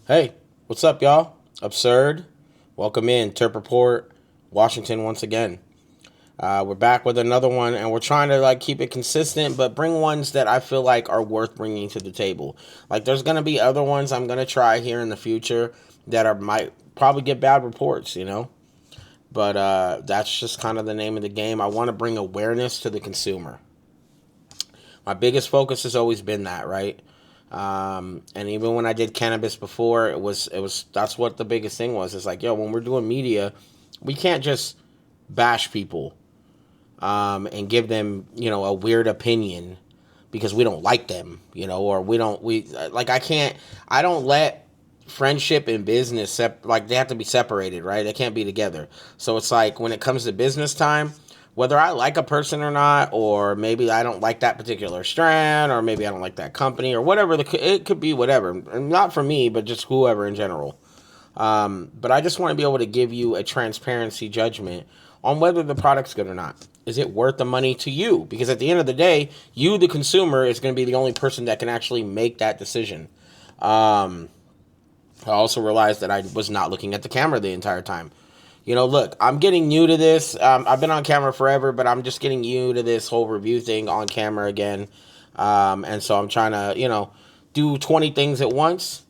Hey, what's up, y'all? Absurd. Welcome in, Terp Report, Washington once again. We're back with another one, and we're trying to keep it consistent, but bring ones that I feel like are worth bringing to the table. Like there's gonna be other ones I'm gonna try here in the future that are might probably get bad reports, But that's just kind of the name of the game. I want to bring awareness to the consumer. My biggest focus has always been that, right? And even when I did cannabis before, it was that's what the biggest thing was. It's like, yo, when we're doing media, we can't just bash people and give them, a weird opinion because we don't like them, or I don't let friendship and business they have to be separated, right? They can't be together. So it's like when it comes to business time, whether I like a person or not, or maybe I don't like that particular strand, or maybe I don't like that company, or whatever, it could be whatever. And not for me, but just whoever in general. But I just want to be able to give you a transparency judgment on whether the product's good or not. Is it worth the money to you? Because at the end of the day, you, the consumer, is going to be the only person that can actually make that decision. I also realized that I was not looking at the camera the entire time. Look, I'm getting new to this. I've been on camera forever, but I'm just getting new to this whole review thing on camera again. And so I'm trying to, do 20 things at once.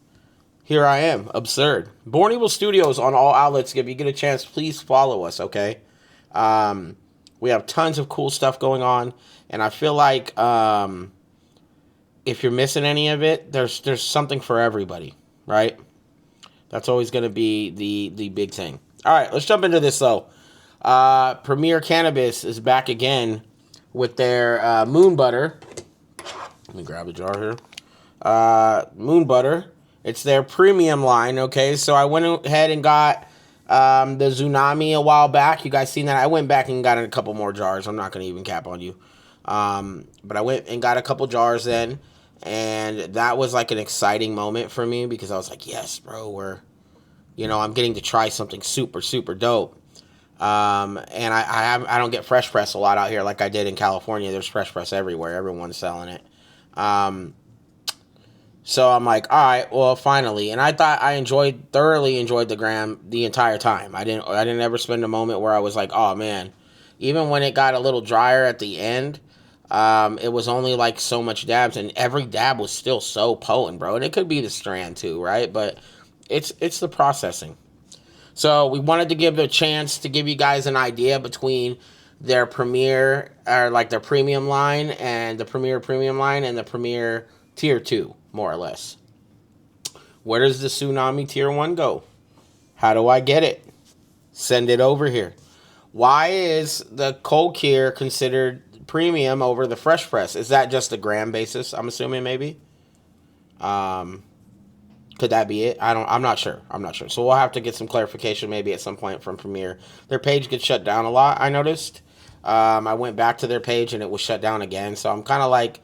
Here I am. Absurd. Born Evil Studios on all outlets. If you get a chance, please follow us, okay? We have tons of cool stuff going on. And I feel like if you're missing any of it, there's something for everybody, right? That's always going to be the big thing. All right, let's jump into this, though. Premier Cannabis is back again with their Moonbutter. Let me grab a jar here. Moonbutter. It's their premium line, okay? So I went ahead and got the Tsunami a while back. You guys seen that? I went back and got a couple more jars. I'm not going to even cap on you. But I went and got a couple jars then. And that was like an exciting moment for me because I was like, yes, bro, I'm getting to try something super, super dope. And I don't get fresh press a lot out here like I did in California. There's fresh press everywhere. Everyone's selling it. So I'm like, all right, well, finally. And I thought I thoroughly enjoyed the gram the entire time. I didn't ever spend a moment where I was like, oh man. Even when it got a little drier at the end, it was only like so much dabs, and every dab was still so potent, bro. And it could be the strand too, right? But it's the processing. So we wanted to give a chance to give you guys an idea between their premier, or like their premium line, and the premier premium line, and the premier tier 2, more or less. Where does the Tsunami tier 1 go? How do I get it? Send it over here. Why is the cold cure considered premium over the fresh press? Is that just a gram basis? I'm assuming maybe. Could that be it? I'm not sure. So we'll have to get some clarification maybe at some point from Premier. Their page gets shut down a lot, I noticed. I went back to their page and it was shut down again. So I'm kind of like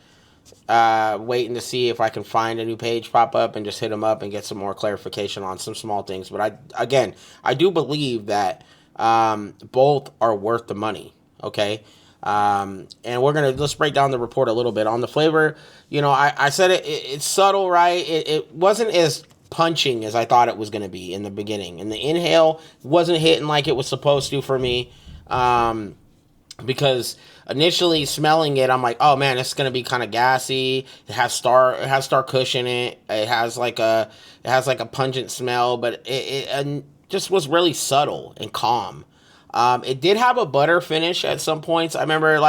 waiting to see if I can find a new page pop up and just hit them up and get some more clarification on some small things. But I do believe that both are worth the money. Okay. And let's break down the report a little bit on the flavor. I said it's subtle, right? It wasn't as punching as I thought it was going to be in the beginning. And the inhale wasn't hitting like it was supposed to for me. Because initially smelling it, I'm like, oh man, it's going to be kind of gassy. It has Starkush in it. It has like a pungent smell, but it just was really subtle and calm. It did have a butter finish at some points. I remember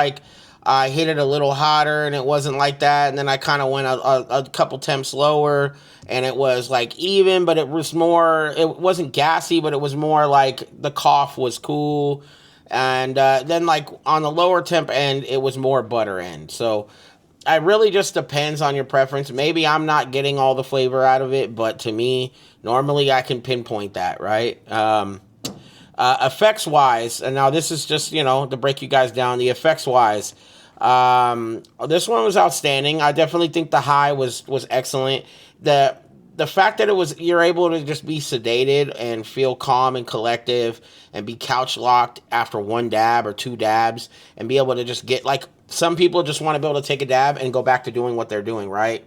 I hit it a little hotter and it wasn't like that. And then I kind of went a couple temps lower and it was like even, but it wasn't gassy, but it was more like the cough was cool. And then like on the lower temp end, it was more butter end. So it really just depends on your preference. Maybe I'm not getting all the flavor out of it, but to me, normally I can pinpoint that, right? Effects wise, and now this is just, to break you guys down, the effects wise, this one was outstanding. I definitely think the high was excellent. The fact that you're able to just be sedated and feel calm and collective and be couch locked after one dab or two dabs and be able to just get, like, some people just want to be able to take a dab and go back to doing what they're doing, right?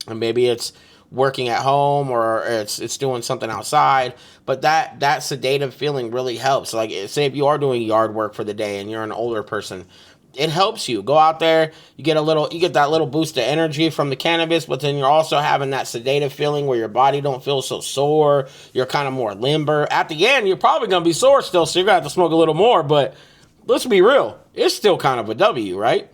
And maybe it's working at home or it's doing something outside. But that sedative feeling really helps. Like, say if you are doing yard work for the day and you're an older person, it helps you go out there. You get that little boost of energy from the cannabis, but then you're also having that sedative feeling where your body don't feel so sore. You're kind of more limber. At the end, you're probably gonna be sore still, so you're gonna have to smoke a little more. But let's be real, it's still kind of a W, right?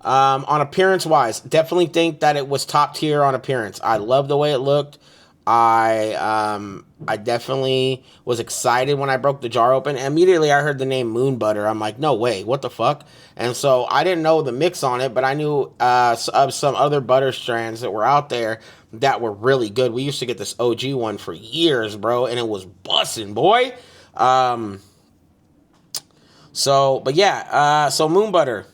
On appearance wise, definitely think that it was top tier on appearance. I love the way it looked. I definitely was excited when I broke the jar open. And immediately I heard the name Moonbutter. I'm like, no way, what the fuck? And so I didn't know the mix on it, but I knew of some other butter strands that were out there that were really good. We used to get this OG one for years, bro, and it was bussin', boy. So Moonbutter.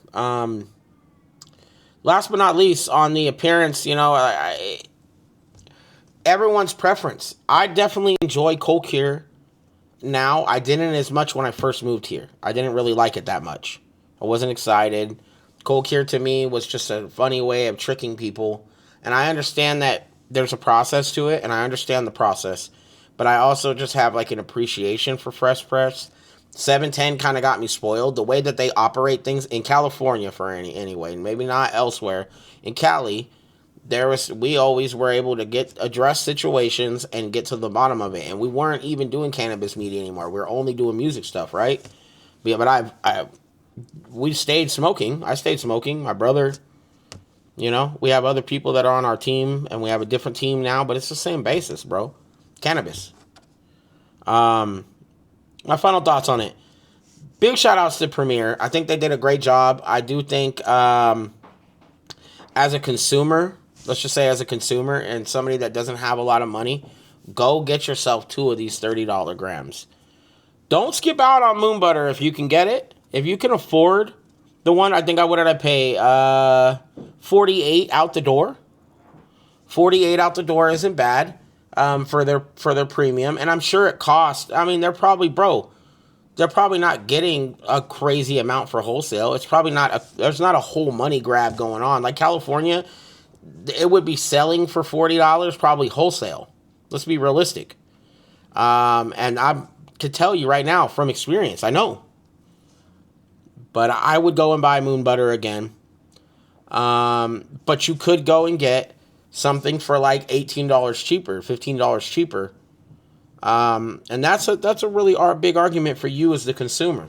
Last but not least, on the appearance, everyone's preference. I definitely enjoy cold cure now. I didn't as much when I first moved here. I didn't really like it that much. I wasn't excited. Cold cure to me was just a funny way of tricking people. And I understand that there's a process to it, and I understand the process. But I also just have like an appreciation for fresh press. 710 kind of got me spoiled. The way that they operate things in California, for anyway, maybe not elsewhere. In Cali, we always were able to address situations and get to the bottom of it. And we weren't even doing cannabis media anymore. We were only doing music stuff, right? But we stayed smoking. I stayed smoking. My brother, we have other people that are on our team, and we have a different team now, but it's the same basis, bro. Cannabis. My final thoughts on it. Big shout outs to Premier. I think they did a great job. I do think as a consumer, let's just say as a consumer and somebody that doesn't have a lot of money, go get yourself 2 of these $30 grams. Don't skip out on Moonbutter if you can get it. If you can afford the one, I think what did I pay? $48 out the door. $48 out the door isn't bad. For their premium, and I'm sure it costs. I mean, they're probably not getting a crazy amount for wholesale. It's probably there's not a whole money grab going on. Like California, it would be selling for $40 probably wholesale. Let's be realistic. And I could tell you right now from experience, I know. But I would go and buy Moonbutter again. But you could go and get something for like $18 cheaper, $15 cheaper. And that's a really big argument for you as the consumer.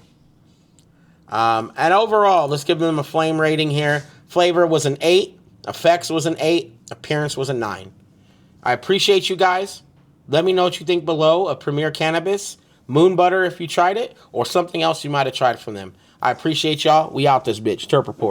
And overall, let's give them a flame rating here. Flavor was an 8. Effects was an 8. Appearance was a 9. I appreciate you guys. Let me know what you think below of Premier Cannabis, Moonbutter if you tried it, or something else you might have tried from them. I appreciate y'all. We out this bitch. Terp Report.